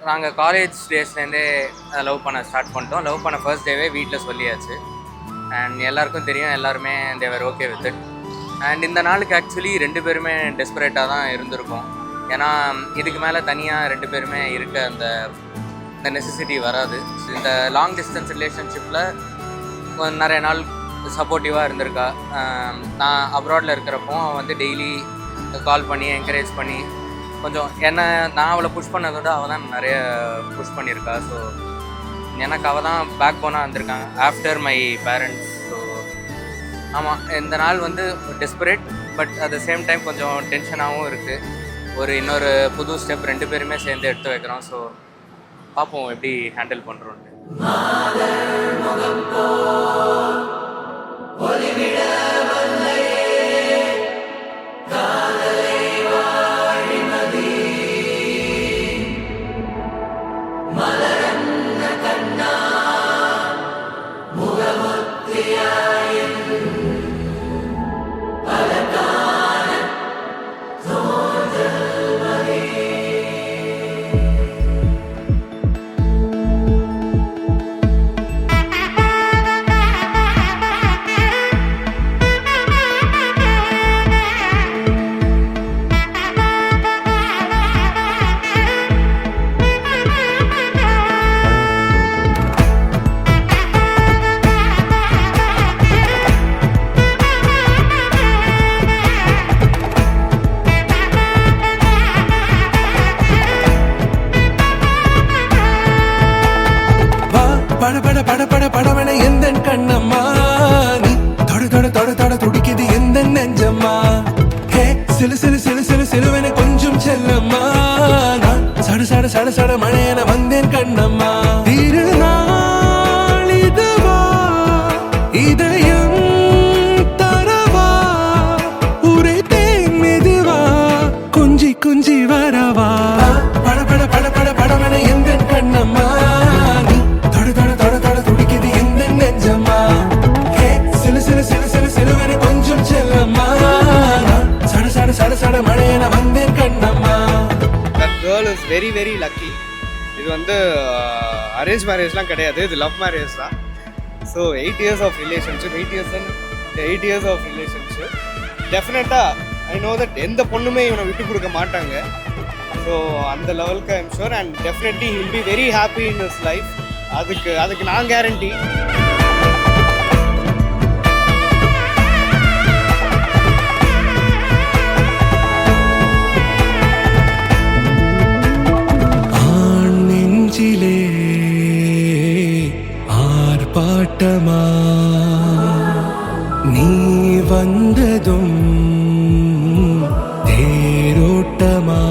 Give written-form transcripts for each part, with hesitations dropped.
நாங்கள் college டேஸ்லேருந்தே love பண்ண start பண்ணிட்டோம். லவ் பண்ண ஃபர்ஸ்ட் டேவே வீட்டில் சொல்லியாச்சு. அண்ட் எல்லாருக்கும் தெரியும், எல்லாருமே தேவர் ஓகே வித் இட். அண்ட் இந்த நாளுக்கு ஆக்சுவலி 2 பேருமே டெஸ்பரேட்டாக தான் இருந்திருக்கோம். ஏன்னா இதுக்கு மேலே தனியாக 2 பேருமே இருக்க அந்த நெசசிட்டி வராது. இந்த லாங் டிஸ்டன்ஸ் ரிலேஷன்ஷிப்பில் நிறைய நாள் சப்போர்ட்டிவாக இருந்திருக்கா. நான் அப்ராடில் இருக்கிறப்போ டெய்லி கால் பண்ணி என்கரேஜ் பண்ணி கொஞ்சம் நான் அவளை புஷ் பண்ணதை விட அவள் தான் நிறைய புஷ் பண்ணியிருக்கா. ஸோ எனக்கு அவள் தான் பேக் போனாக இருந்திருக்காங்க ஆஃப்டர் மை பேரண்ட்ஸ். ஸோ ஆமாம், இந்த நாள் desperate, but at the same time கொஞ்சம் டென்ஷனாகவும் இருக்குது. இன்னொரு புது ஸ்டெப் 2 பேருமே சேர்ந்து எடுத்து வைக்கிறோம். ஸோ பார்ப்போம் எப்படி ஹேண்டில் பண்ணுறோன்ட்டு. படவன எந்த கண்ணம்மா, நீ தொட தொட தொட தொட துடிக்குது எந்த நெஞ்சம்மா. ஹே சிலு சிலு சிலு சிலு சிலுவன கொஞ்சம் செல்லம்மா, நான் சட சட சட சட மழையன வந்தேன் கண்ணம்மா. திருநாள் இதுவா, இதயம் தரவா, ஊரே தேன் மெதுவா, கொஞ்சி கொஞ்சி வரவா. பட பட பட பட படவன எந்த கண்ணம்மா, நீ தொட தொட தொட தொட துடிக்குது எந்த நெஞ்சம்மா. ஹே சிலு சிலு சிலு சிலு சிலுவன கொஞ்சம் செல்லம்மா, சட சட சட சட மழையன வந்தேன் Kannamma. That girl is very very lucky. இது அரேஞ்ச் மேரேஜ்லாம் கிடையாது, இது லவ் மேரேஜ் தான். So 8 years of relationship, 8 years of relationship. டெஃபினட்டாக ஐ நோ தட் எந்த பொண்ணுமே இவனை விட்டு கொடுக்க மாட்டாங்க. ஸோ அந்த லெவலுக்கு I am sure, and definitely he'll be very happy in his life. அதுக்கு நான் கேரண்டி. ஆண் நெஞ்சிலே ஆர்ப்பாட்டமா, நீ வந்ததும் தேரோட்டமா,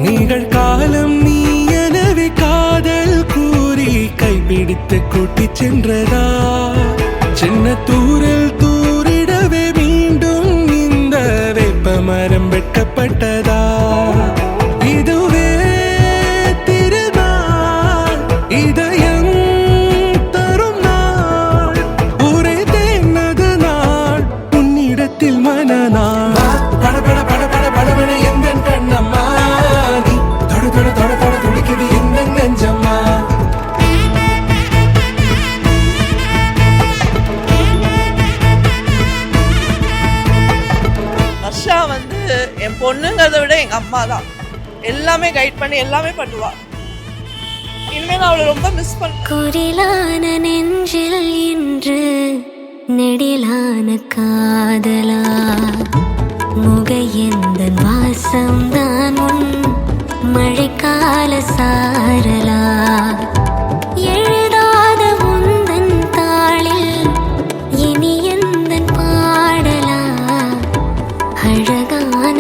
நிகழ்காலம் நீ எனவே காதல் கூறி கைப்பிடித்து கூட்டிச் சென்றதா, சின்ன தூரில் தூரிடவே மீண்டும் இந்த வேப்ப மரம் வெட்கப்பட்டதா. இதுவே திருநாள், இதயம் தரும் நாள், ஒரே தேனது நாள், உன்னிடத்தில் மனநாள். பட பட பட பட படவன எந்த கண்ணம்மா, நீ தொட தொட தொட தொட துடிக்குது எந்த நெஞ்சம்மா. வர்ஷா என் பொண்ணுங்கிறத விட எங்கள் அம்மா தான். எல்லாமே கைட் பண்ணி எல்லாமே பண்ணுவா. இனிமேல் நான் அவளை ரொம்ப மிஸ் பண்ணேன். குரிலான நெஞ்சில் இன்று நெடிலான காதலா, முக எந்த வாசம்தான் உன் மழைக்கால சாரலா, எழுதாத உந்தன் தாளில் இனி எந்தன் பாடலா, அழகான